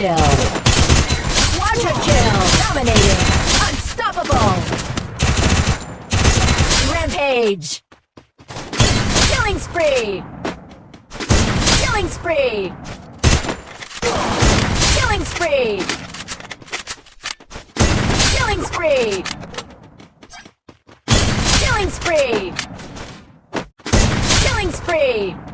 kill. Quadra kill. Dominating. Unstoppable. Rampage. Killing spree. Killing spree. Killing spree. Killing spree. Killing spree. Killing spree.